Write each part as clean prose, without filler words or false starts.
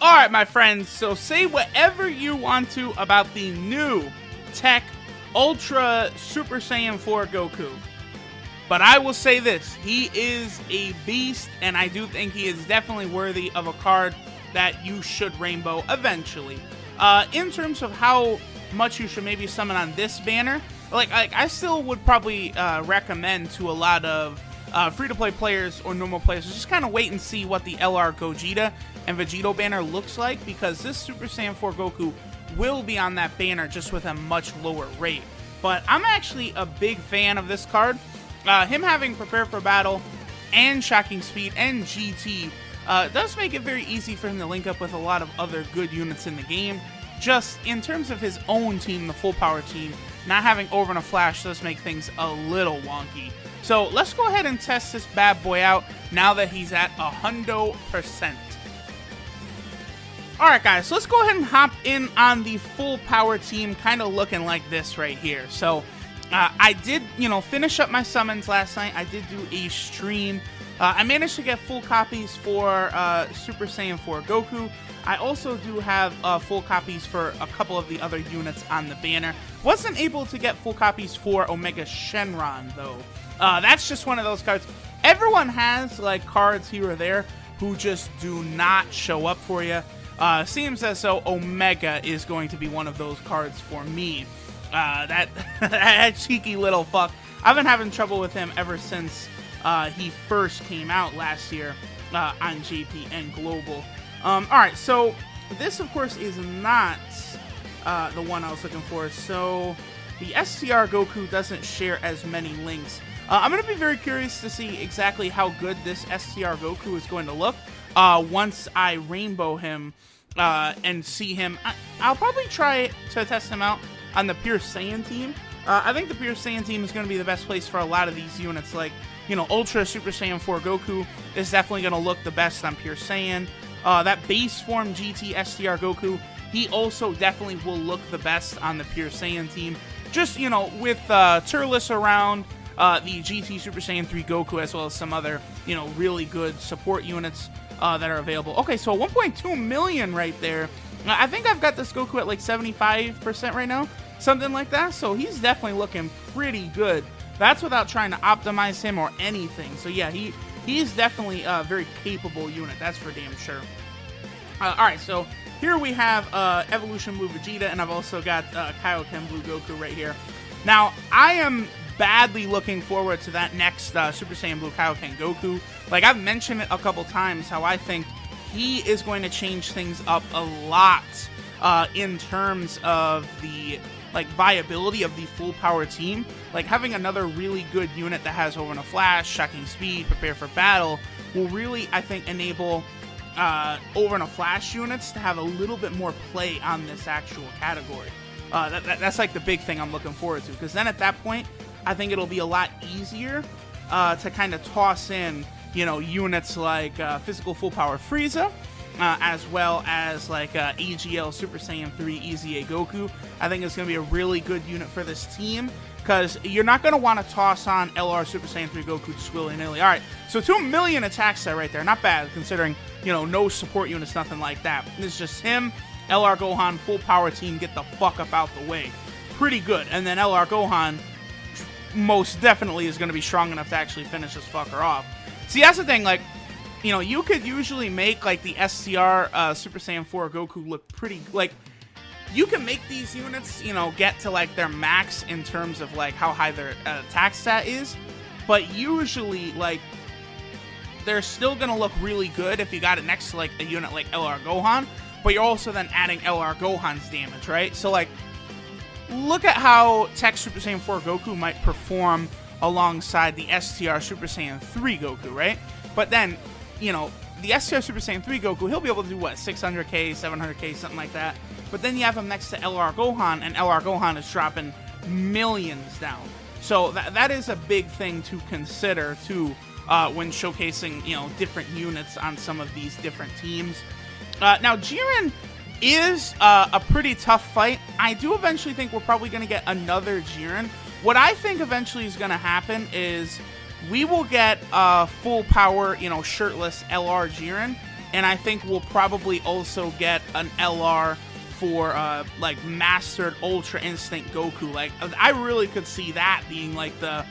Alright, my friends, so say whatever you want to about the new Teq Ultra Super Saiyan 4 Goku. But I will say this, he is a beast, and I do think he is definitely worthy of a card that you should rainbow eventually. In terms of how much you should maybe summon on this banner, like I still would probably recommend to a lot of free-to-play players or normal players to just kind of wait and see what the LR Gogeta and Vegito banner looks like, because this Super Saiyan 4 Goku will be on that banner just with a much lower rate. But I'm actually a big fan of this card. Him having Prepare for Battle and Shocking Speed and GT does make it very easy for him to link up with a lot of other good units in the game. Just in terms of his own team, the full power team, not having Over and a Flash does make things a little wonky. So let's go ahead and test this bad boy out now that he's at 100%. Alright guys, so let's go ahead and hop in on the full power team, kind of looking like this right here. So I did, finish up my summons last night. I did do a stream. I managed to get full copies for Super Saiyan 4 Goku. I also do have full copies for a couple of the other units on the banner. Wasn't able to get full copies for Omega Shenron though. That's just one of those cards. Everyone has like cards here or there who just do not show up for you. Seems as though Omega is going to be one of those cards for me. That cheeky little fuck. I've been having trouble with him ever since he first came out last year on JPN Global. Alright, so this of course is not the one I was looking for. So the SCR Goku doesn't share as many links. I'm going to be very curious to see exactly how good this SCR Goku is going to look once I rainbow him and see him. I'll probably try to test him out on the Pure Saiyan team. I think the Pure Saiyan team is going to be the best place for a lot of these units. Like, Ultra Super Saiyan 4 Goku is definitely going to look the best on Pure Saiyan. That base form GT STR Goku, he also definitely will look the best on the Pure Saiyan team. Just, with Turles around, the GT Super Saiyan 3 Goku, as well as some other, really good support units that are available. Okay, so 1.2 million right there. I think I've got this Goku at like 75% right now, something like that. So he's definitely looking pretty good. That's without trying to optimize him or anything. So yeah, he's definitely a very capable unit. That's for damn sure. All right, so here we have Evolution Blue Vegeta, and I've also got Kaioken Blue Goku right here. Now, I am badly looking forward to that next Super Saiyan Blue Kaioken Goku. Like, I've mentioned it a couple times, how I think he is going to change things up a lot in terms of the viability of the full power team. Like, having another really good unit that has Over and a Flash, Shocking Speed, Prepare for Battle will really, I think, enable Over and a Flash units to have a little bit more play on this actual category. That's like the big thing I'm looking forward to, because then at that point, I think it'll be a lot easier to kind of toss in, units like Physical Full Power Frieza, as well as like AGL Super Saiyan 3 EZA Goku. I think it's going to be a really good unit for this team, because you're not going to want to toss on LR Super Saiyan 3 Goku just willy-nilly. All right, so 2 million attack set right there. Not bad, considering, no support units, nothing like that. It's just him, LR Gohan, full power team, get the fuck up out the way. Pretty good. And then LR Gohan most definitely is going to be strong enough to actually finish this fucker off. See, that's the thing, like, you could usually make, like, the SCR Super Saiyan 4 Goku look pretty, like, you can make these units, get to, like, their max in terms of, like, how high their attack stat is, but usually, like, they're still going to look really good if you got it next to, like, a unit like LR Gohan, but you're also then adding LR Gohan's damage, right? So, like, look at how Teq Super Saiyan 4 Goku might perform alongside the STR Super Saiyan 3 Goku, right? But then, the STR Super Saiyan 3 Goku, he'll be able to do, what, 600k, 700k, something like that. But then you have him next to LR Gohan, and LR Gohan is dropping millions down. So that is a big thing to consider, too, when showcasing, different units on some of these different teams. Now, Jiren is a pretty tough fight. I do eventually think we're probably going to get another Jiren. What I think eventually is going to happen is we will get full power, shirtless LR Jiren, and I think we'll probably also get an LR for like Mastered Ultra Instinct Goku. Like, I really could see that being like the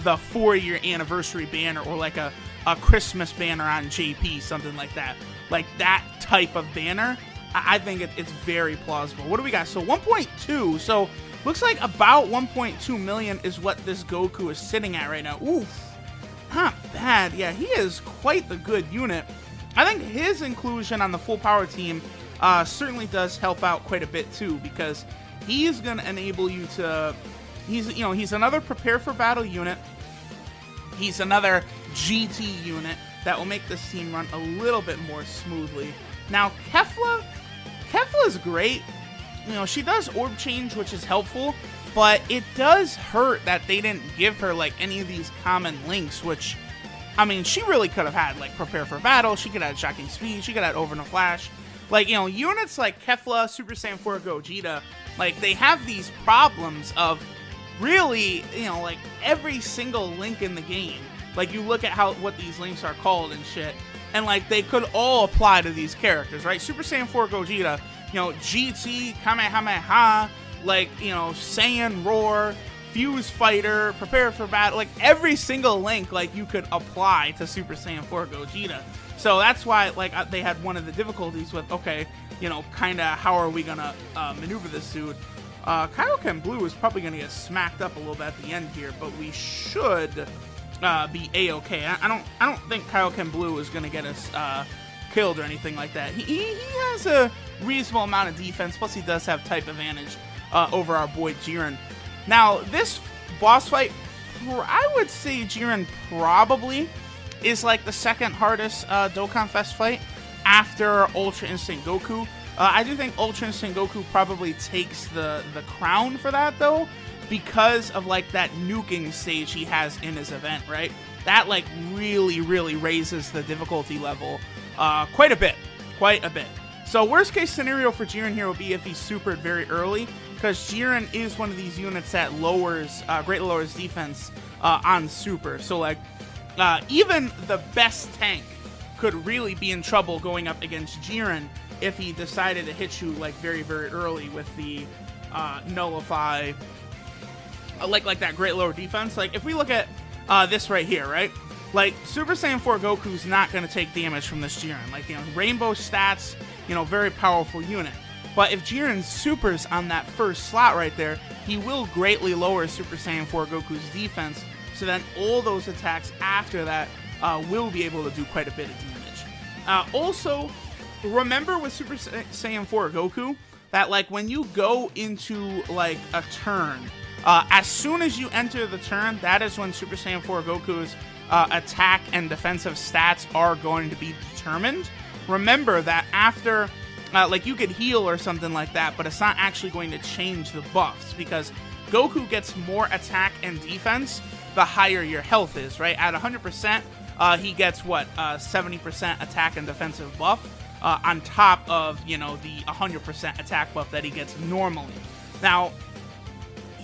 4-year anniversary banner, or like a Christmas banner on JP, something like that. Like that type of banner, I think it's very plausible. What do we got? So 1.2. So looks like about 1.2 million is what this Goku is sitting at right now. Oof. Not bad. Yeah, he is quite the good unit. I think his inclusion on the full power team certainly does help out quite a bit too, because he's going to enable you to... He's another prepare for battle unit. He's another GT unit that will make this team run a little bit more smoothly. Now, Kefla's great. She does orb change, which is helpful, but it does hurt that they didn't give her like any of these common links, which, I mean, she really could have had, like, prepare for battle. She could have shocking speed. She could have over in a flash. Like, units like Kefla, Super Saiyan 4 Gogeta, like, they have these problems of really, like, every single link in the game. Like, you look at what these links are called and shit, and, like, they could all apply to these characters, right? Super Saiyan 4 Gogeta, GT, Kamehameha, like, Saiyan Roar, Fuse Fighter, Prepare for Battle, like, every single link, like, you could apply to Super Saiyan 4 Gogeta. So that's why, like, they had one of the difficulties with, okay, kind of how are we gonna maneuver this dude? Kaioken Blue is probably gonna get smacked up a little bit at the end here, but we should be A-okay. I don't think Kaioken Blue is gonna get us killed or anything like that. He has a reasonable amount of defense, plus he does have type advantage over our boy Jiren. Now, this boss fight, I would say Jiren probably is like the second hardest Dokkan Fest fight after Ultra Instinct Goku. I do think Ultra Instinct Goku probably takes the crown for that, though, because of, like, that nuking stage he has in his event, right? That, like, really, really raises the difficulty level quite a bit. So worst case scenario for Jiren here would be if he's supered very early, because Jiren is one of these units that greatly lowers defense on super. So, like, even the best tank could really be in trouble going up against Jiren if he decided to hit you, like, very, very early with the nullify, like that great lower defense. Like, if we look at this right here, right? Like, Super Saiyan 4 Goku's not going to take damage from this Jiren. Like, rainbow stats, very powerful unit. But if Jiren supers on that first slot right there, he will greatly lower Super Saiyan 4 Goku's defense, so then all those attacks after that will be able to do quite a bit of damage. Also, remember with Super Saiyan 4 Goku, that, like, when you go into, like, a turn, as soon as you enter the turn, that is when Super Saiyan 4 Goku's attack and defensive stats are going to be determined. Remember that after, like, you could heal or something like that, but it's not actually going to change the buffs, because Goku gets more attack and defense the higher your health is, right? At 100%, he gets, what, 70% attack and defensive buff on top of, the 100% attack buff that he gets normally. Now,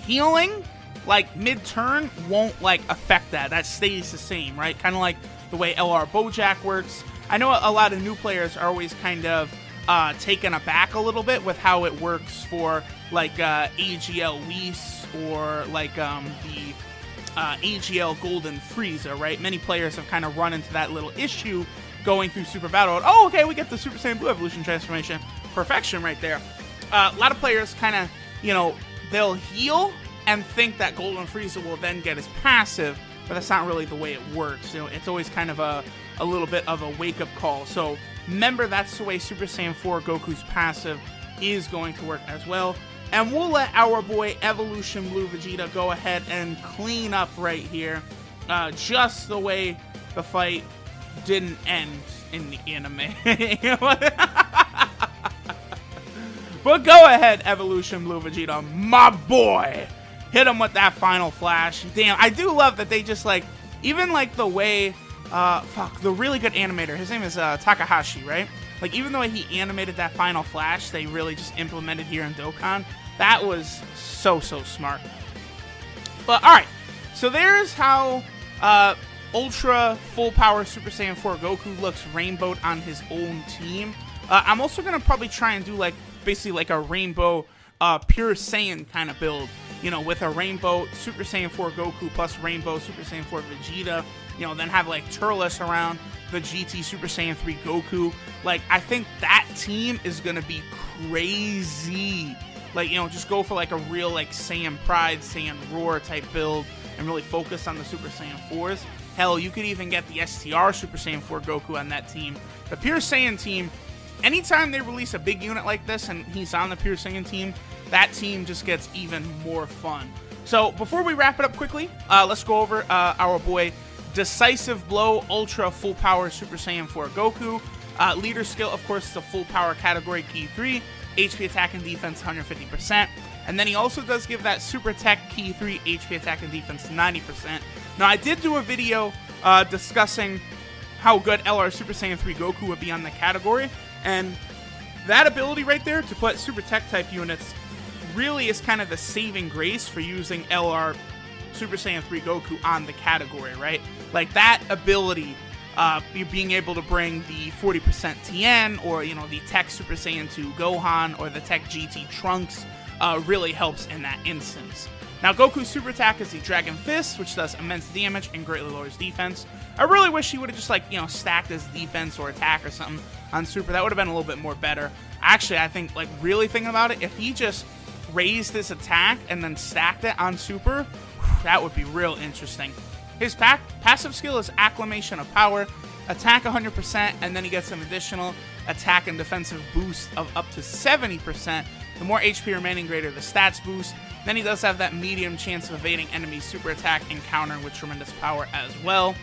healing, like, mid-turn won't, like, affect that. That stays the same, right? Kind of like the way LR Bojack works. I know a lot of new players are always kind of taken aback a little bit with how it works for, like, AGL Whis or, like, the AGL Golden Frieza, right? Many players have kind of run into that little issue going through Super Battle. And, oh, okay, we get the Super Saiyan Blue Evolution transformation. Perfection right there. A lot of players kind of, they'll heal and think that Golden Frieza will then get his passive, but that's not really the way it works. It's always kind of a little bit of a wake-up call. So remember, that's the way Super Saiyan 4 Goku's passive is going to work as well. And we'll let our boy Evolution Blue Vegeta go ahead and clean up right here, just the way the fight didn't end in the anime. But go ahead, Evolution Blue Vegeta, my boy. Hit him with that final flash. Damn, I do love that they just, like, even, like, the way, the really good animator, his name is Takahashi, right? Like, even the way he animated that final flash, they really just implemented here in Dokkan. That was so, so smart. But, alright, so there's how Ultra Full Power Super Saiyan 4 Goku looks rainbowed on his own team. I'm also going to probably try and do like basically like a rainbow Pure Saiyan kind of build, you know, with a rainbow Super Saiyan 4 Goku plus rainbow Super Saiyan 4 Vegeta, you know, then have like Turles around the GT Super Saiyan 3 Goku. Like, I think that team is going to be crazy. Like, you know, just go for like a real like Saiyan Pride, Saiyan Roar type build and really focus on the Super Saiyan 4s. Hell, you could even get the STR Super Saiyan 4 Goku on that team. The Pure Saiyan team, anytime they release a big unit like this and he's on the Pure Saiyan team, that team just gets even more fun. So before we wrap it up quickly, let's go over our boy Decisive Blow Ultra Full Power Super Saiyan 4 Goku. Leader skill, of course, is the full power category key 3, HP attack and defense 150%. And then he also does give that Super Teq key 3, HP attack and defense 90%. Now, I did do a video discussing how good LR Super Saiyan 3 Goku would be on the category, and that ability right there to put Super Teq type units really is kind of the saving grace for using LR Super Saiyan 3 Goku on the category, right? Like, that ability, being able to bring the 40% TN, or, you know, the Teq Super Saiyan 2 Gohan, or the Teq GT Trunks, really helps in that instance. Now, Goku's super attack is the Dragon Fist, which does immense damage and greatly lowers defense. I really wish he would have just, like, you know, stacked his defense or attack or something on super. That would have been a little bit more better. Actually, I think, like, really thinking about it, if he just raised his attack and then stacked it on super, that would be real interesting. His passive skill is Acclamation of Power, attack 100%, and then he gets an additional attack and defensive boost of up to 70%. The more HP remaining, greater the stats boost. Then he does have that medium chance of evading enemies' super attack and countering with tremendous power as well.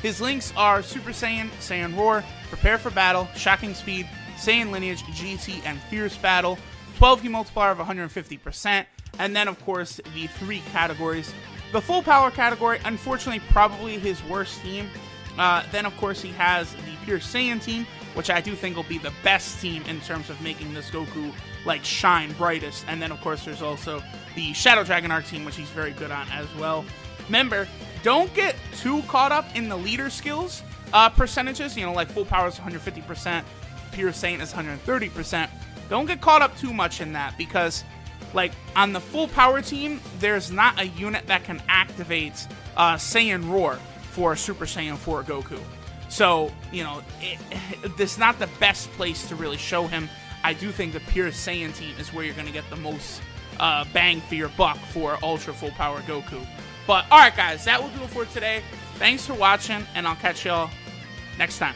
His links are Super Saiyan, Saiyan Roar, Prepare for Battle, Shocking Speed, Saiyan Lineage, GT, and Fierce Battle. 12 key multiplier of 150%. And then, of course, the 3 categories. The full power category, unfortunately, probably his worst team. Then, of course, he has the Pure Saiyan team, which I do think will be the best team in terms of making this Goku, like, shine brightest. And then, of course, there's also the Shadow Dragon Arc team, which he's very good on as well. Remember, don't get too caught up in the leader skills percentages. You know, like, full power is 150%, Pure Saiyan is 130%. Don't get caught up too much in that, because, like, on the full power team, there's not a unit that can activate Saiyan Roar for Super Saiyan 4 Goku. So, you know, this is not the best place to really show him. I do think the Pure Saiyan team is where you're going to get the most bang for your buck for Ultra Full Power Goku. But, alright guys, that will do it for today. Thanks for watching, and I'll catch y'all next time.